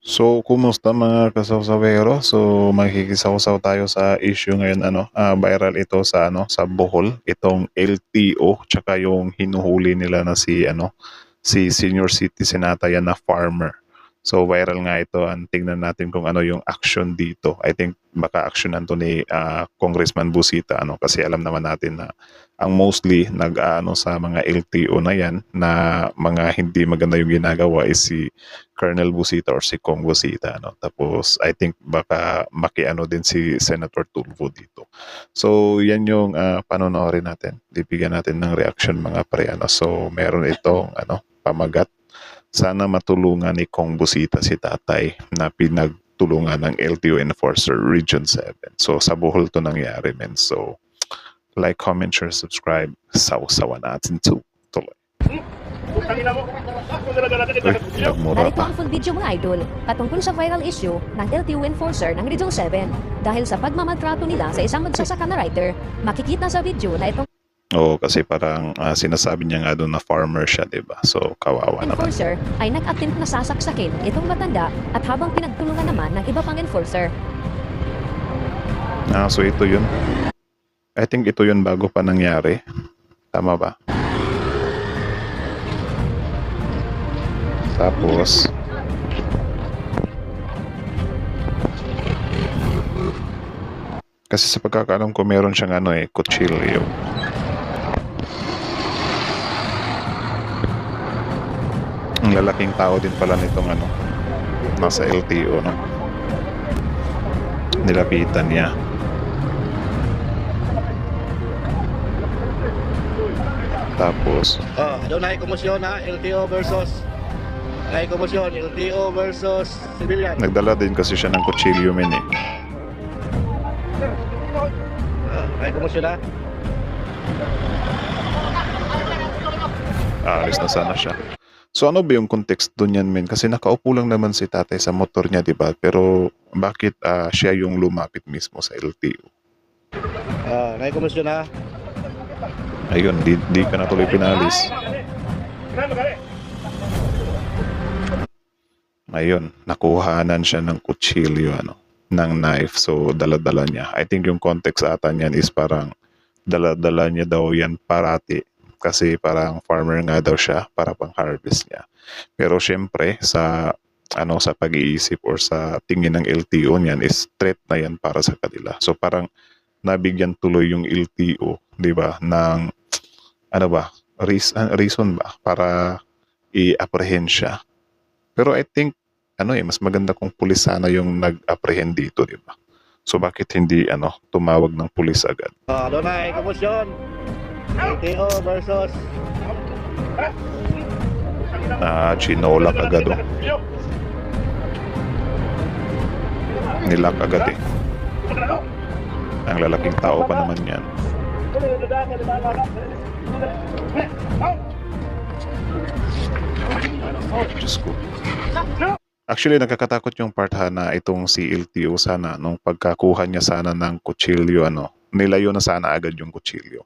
So, kumusta mga kasawsawero? So, makikisawsaw tayo sa issue ngayon viral ito sa sa Bohol, itong LTO tsaka yung hinuhuli nila na si senior citizen ata yan na farmer. So, viral nga ito. Tingnan natin kung ano yung action dito. I think baka actionan to ni Congressman Busita kasi alam naman natin na ang mostly nag-aano sa mga LTO na yan na mga hindi maganda yung ginagawa is si Colonel Busita or si Kong Busita. Tapos I think baka makiano din si Senator Tulfo dito. So yan yung panonoorin natin. Bibigyan natin ng reaction mga pre. So meron itong pamagat. Sana matulungan ni Kong Busita si tatay na pinagtulungan ng LTO Enforcer Region 7. So sa Bohol to nangyari men. So like, comment, share, subscribe. Sausawan natin to. Tuloy. Nagmura Narito pa. ang full video mga idol patungkol sa viral issue ng LTO enforcer ng Region 7 dahil sa pagmamaltrato nila sa isang magsasaka na rider. Makikita sa video na itong Oo, kasi parang sinasabi niya nga doon na farmer siya, 'di ba? So kawawa naman. enforcer ay nag-attempt na sasaksakin itong matanda at habang pinagtulungan naman ng iba pang enforcer. So ito 'yun. I think ito 'yun bago pa nangyari. Tama ba? Tapos kasi sa pagkakaalam ko meron siyang kutsilyo. Ang lalaking tao din pala nitong nasa LTO, no? Nilapitan niya. Tapos Doon na komosyon na LTO versus LTO versus civilian. nagdala din kasi siya ng kutsilyo men eh. Ay komosyon na. Aalis na sana siya. So ano ba yung context doon yan men? Kasi nakaupo lang naman si tatay sa motor niya, di ba? Pero bakit siya yung lumapit mismo sa LTO? Ay komosyon na. Ayun, di ka na tuloy pinalis. Ayun, nakuhanan siya ng kutsilyo, ng knife. So, dala-dala niya. I think yung context ata niyan is parang dala-dala niya daw yan parati. Kasi parang farmer nga daw siya para pang harvest niya. Pero syempre, sa pag-iisip or sa tingin ng LTO niyan is threat na yan para sa kanila. So, parang nabigyan tuloy yung LTO, di ba, ng reason ba para i-apprehend siya. Pero I think mas maganda kung pulis sana yung nag-apprehend dito, di ba? So bakit hindi tumawag ng pulis agad? Doon na komosyon. LTO versus Chinolak agad oh. Nilak agad eh. Ang lalaking tao pa naman yan. Diyos ko. Actually, nagkakatakot yung part na itong si LTO sana, nung pagkakuha niya sana ng kutsilyo, nilayo na sana agad yung kutsilyo.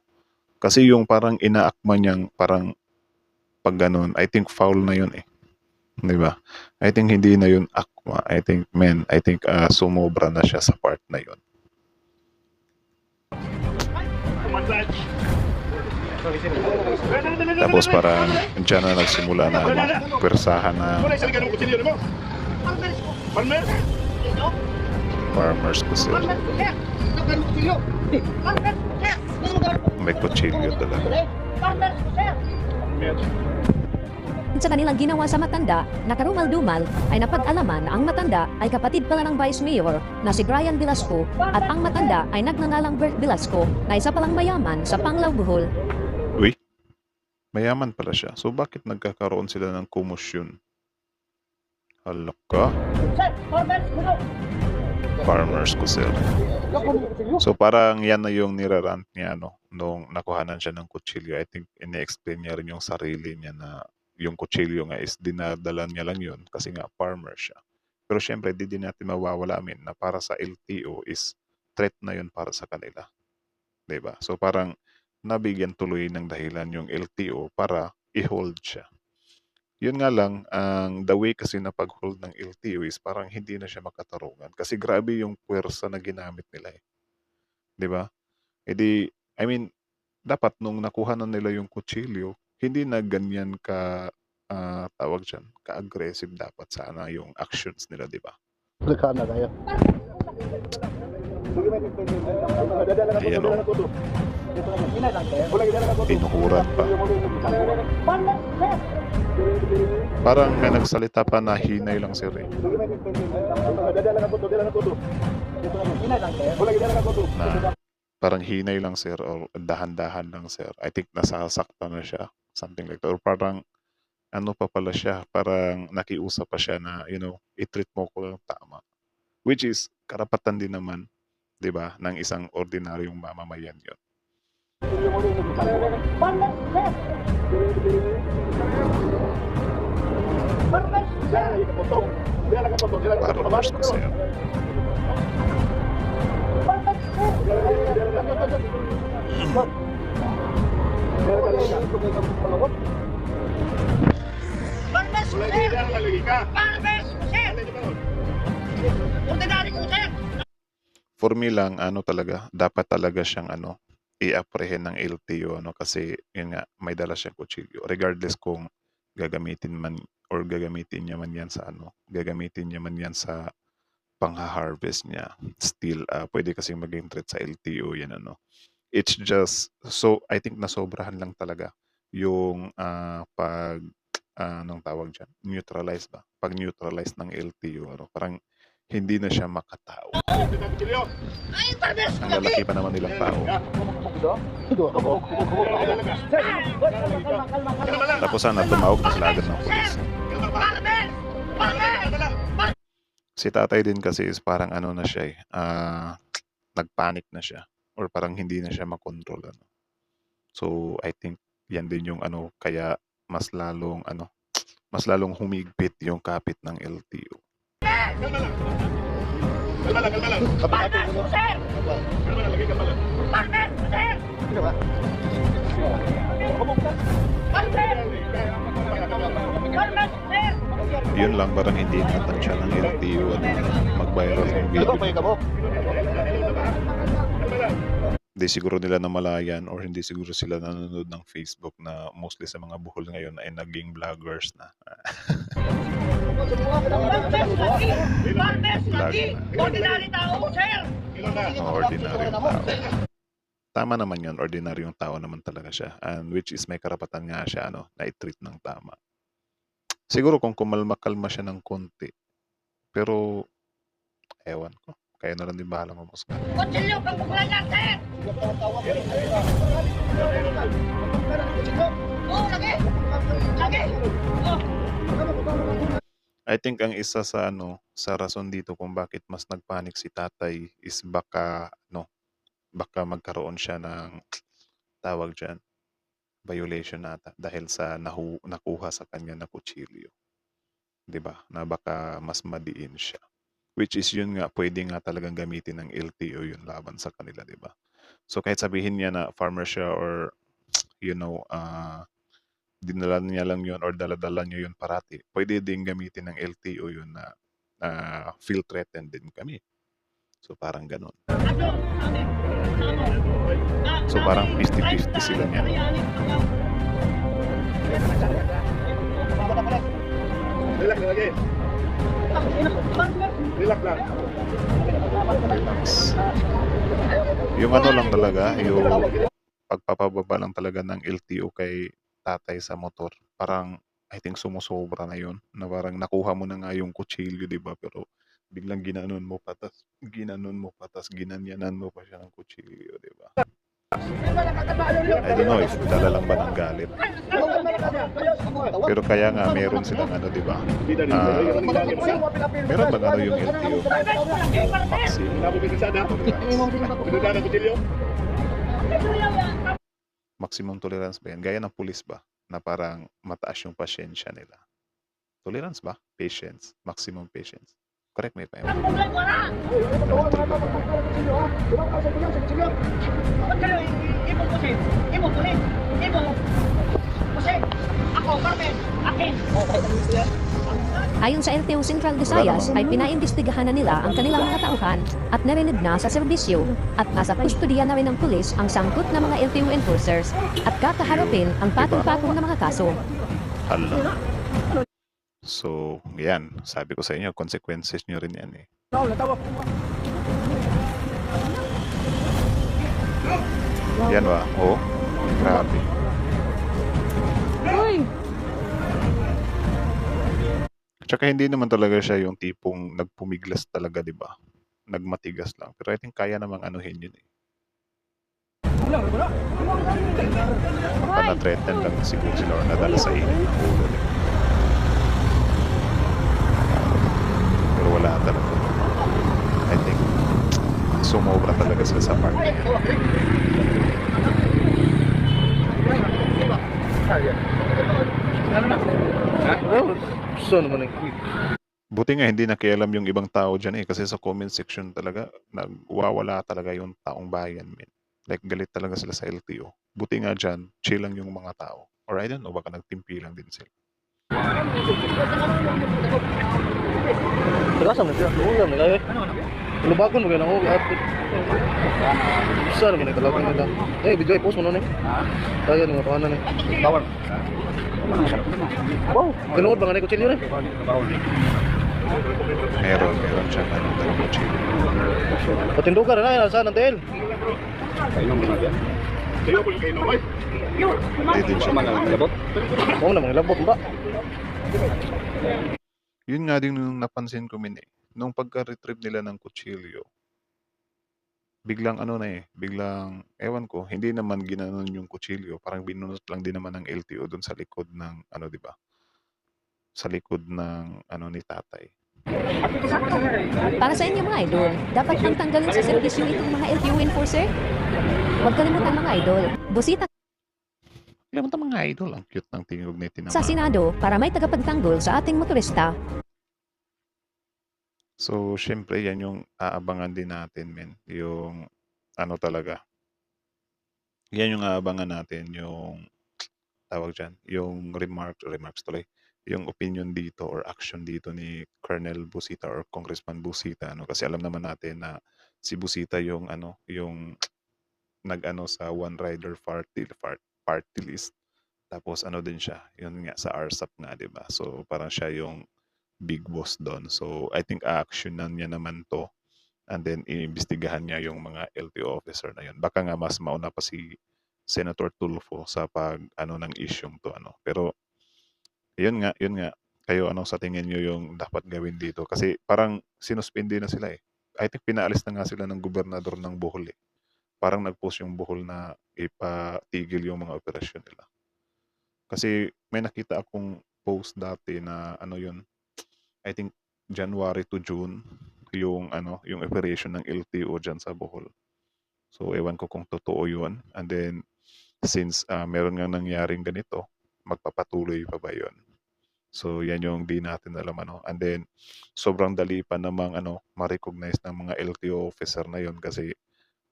Kasi yung parang inaakma niyang parang pag ganun, I think foul na yun eh. Di ba? I think hindi na yun akma. I think sumobra na siya sa part na yun. Tapos parang dyan na nagsimula na pwersahan na farmers kasi may kutsilyo talaga. Sa kanilang ginawa sa matanda na karumal-dumal ay napag-alaman na ang matanda ay kapatid pala ng Vice Mayor na si Brian Velasco at ang matanda ay nagngangalang Bert Velasco na isa palang mayaman sa Panglao, Bohol. Uy, mayaman pala siya. So bakit nagkakaroon sila ng komosyon? Halaka. Farmers ko sila. So parang yan na yung nirarant niya nung nakuhanan siya ng kutsilyo. I think ine-explain niya rin yung sarili niya na yung kutsilyo nga is dinadala niya lang yun kasi nga farmer siya. Pero syempre di din natin mawawala na para sa LTO is threat na yun para sa kanila. 'Di ba? So parang nabigyan tuloy ng dahilan yung LTO para i-hold siya. Yun nga lang, ang the way kasi na pag-hold ng LTO is parang hindi na siya makatarungan kasi grabe yung puwersa na ginamit nila, eh, 'di ba? Eh, I mean, dapat nung nakuha na nila yung kutsilyo, hindi na ganyan tawag diyan, ka-aggressive dapat sana yung actions nila, 'di ba? Delikado na kayo. Ayan o, tinukuran pa. Parang may nagsalita pa na hinay lang sir, eh, na parang hinay lang sir or dahan-dahan lang sir. I think nasasaktan na siya, something like that. Or parang ano pa pala siya, parang nakiusap pa siya na, i-treat mo ko ng tama. Which is, karapatan din naman, 'di ba, ng isang ordinaryong mamamayan yun. Followers na sir. For me lang, ano talaga, dapat talaga siyang i-apprehend ng LTO, kasi yun nga, may dala siyang kutsilyo. Regardless kung gagamitin man or gagamitin niya man yan sa pangha-harvest niya. Still, pwede kasing maging threat sa LTO yan, It's just, so I think nasobrahan lang talaga yung anong tawag dyan, neutralize ba? Pag-neutralize ng LTO, parang hindi na siya makatao. Ang lalaki pa naman nilang tao. Tapos sana tumawag na sila agad ng pulis. Si tatay din kasi is parang na siya, nagpanic na siya or parang hindi na siya makontrol. So I think yan din yung kaya mas lalong humigpit yung kapit ng LTO. Yun lang, parang hindi natansya ng LTO mag-viral ng video. Hindi siguro nila namalayan or hindi siguro sila nanonood ng Facebook na mostly sa mga buhol ngayon ay naging vloggers na. Ordinary tao, sir! Ordinaryong tao. Tama naman yun, ordinaryong tao naman talaga siya. And which is may karapatan nga siya na i-treat ng tama. Siguro kung kumalma-kalma siya ng konti. Pero, ewan ko. Kaya na lang din bahala mamusga. Kutsilyo kang buklan yan, sir! Oh, lagi! Lagi! Oh! I think ang isa sa sa rason dito kung bakit mas nagpanik si tatay is baka magkaroon siya ng tawag diyan, violation ata dahil sa nakuha sa kanya na kutsilyo. 'Di ba? Na baka mas madiin siya. Which is yun nga, pwede nga talagang gamitin ng LTO yun laban sa kanila, 'di ba? So kahit sabihin niya na farmer siya or dinala niya lang yun or dala-dala niya yun parati, pwede din gamitin ng LTO yun na feel threatened din kami. So parang ganun. So parang 50-50 sila niya. Relax lagi. Relax lang. Relax. Yung lang talaga, yung pagpapababa lang talaga ng LTO kay tatay sa motor, parang I think sumusobra na yun, na parang nakuha mo na nga yung kutsilyo, 'di ba? Pero biglang ginanon mo patas, ginanyanan mo pa siya ng kutsilyo, 'di ba? I don't know if dala lang ba ng galit. Pero kaya nga meron silang 'di ba? Meron ba yung LTO? Maximum tolerance ba yan? Gaya ng pulis ba? Na parang mataas yung pasyensya nila. Tolerance ba? Patience. Maximum patience. Correct me if I'm wrong. Sir, ako, Carmen, akin. Ayon sa LTO Central Visayas ay pinaimbestigahan na nila ang kanilang mga tauhan at narilib na sa serbisyo at nasa kustodiya na rin ng pulis ang sangkot na mga LTO enforcers at kakaharapin ang patong-patong na mga kaso. Hala. So, yan. Sabi ko sa inyo, consequences nyo rin yan eh. Yan ba? Oh, grabe. Tsaka hindi naman talaga siya yung tipong nagpumiglas talaga, di ba? Nagmatigas lang. Pero I think kaya namang anuhin yun eh. Baka na-threaten lang siguro sila or nadala sa init ng ulo. Di ba? Pero wala talaga. I think sumobra talaga sila sa part na yan. Gusto naman yung Buti nga hindi nakialam yung ibang tao dyan eh. Kasi sa comment section talaga, nagwawala talaga yung taong bayan, men. Like, galit talaga sila sa LTO. Buti nga dyan, chill lang yung mga tao. Or I don't know, baka nagtimpi lang din sila. Terasa mo siya. Ulam nila eh. Lubagon mo kayo ng ulam. Gusto naman yung talagang nila. Eh, video i-post mo nun eh. Kaya mga panganan eh. Bawal. Wow, ganood ba nga na kutsilyo rin? Meron siya ano, dalawang chill. Patindugan na na, saan ang tail? Hindi din siya nakalabot. Oo naman, ilabot ba? Yun nga din yung napansin ko min eh. Nung pagka-retrieve nila ng kutsilyo, biglang ano na eh, biglang, ewan ko, hindi naman ginanon yung kutsilyo, parang binunot lang din naman ng LTO dun sa likod ng, ano di ba? Sa likod ng, ano ni tatay. Para sa inyo mga idol, dapat bang tanggalin sa serbisyo itong mga LTO enforcer? Huwag kalimutan mga idol, busita Alam mo ito mga idol, ang cute ng tingog ni Tina sa Ma. Senado para may tagapagtanggol sa ating motorista. So, syempre, yan yung aabangan din natin, men. Yung, ano talaga. Yan yung aabangan natin, yung, tawag dyan, yung remarks tuloy, yung opinion dito or action dito ni Colonel Busita or Congressman Busita, ano? Kasi alam naman natin na si Busita yung, ano, yung nag-ano sa One Rider party list. Tapos, ano din siya, yun nga, sa RSAP nga, di ba? So, parang siya yung big boss doon. So, I think actionan niya naman to and then iimbestigahan niya yung mga LTO officer na yun. Baka nga mas mauna pa si Senator Tulfo sa pag ano ng isyung to ano. Pero yun nga. Kayo ano sa tingin niyo yung dapat gawin dito? Kasi parang sinuspindi na sila eh. I think pinaalis na nga sila ng gobernador ng Bohol eh. Parang nag-post yung Bohol na ipatigil yung mga operasyon nila. Kasi may nakita akong post dati na ano yun, I think January to June yung ano, yung operation ng LTO diyan sa Bohol. So ewan ko kung totoo 'yun. And then since meron nga nangyaring ganito, magpapatuloy pa ba 'yun? So yan yung di natin alam ano. And then sobrang dali pa namang ano, ma-recognize ng mga LTO officer na 'yon kasi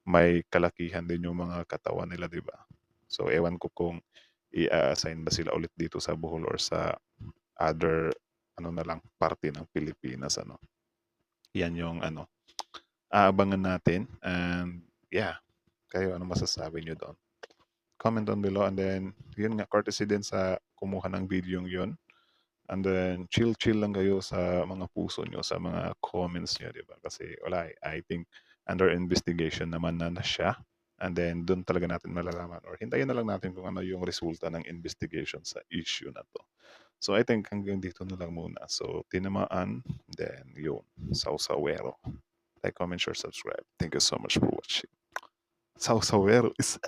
may kalakihan din yung mga katawan nila, 'di ba? So ewan ko kung i-assign ba sila ulit dito sa Bohol or sa other ano na lang parte ng Pilipinas ano. Yan yung ano aabangan natin and yeah, kayo ano masasabi niyo doon? Comment down below and then yun nga courtesy din sa kumuha ng video yun. And then chill lang kayo sa mga puso nyo, sa mga comments nyo, di ba? Kasi wala, I think under investigation naman na siya. And then doon talaga natin malalaman or hintayin na lang natin kung ano yung resulta ng investigation sa issue na to. So I think hanggang dito na lang muna. So tinamaan, then yun, Sausawero. Like, comment, share, subscribe. Thank you so much for watching. Sausawero is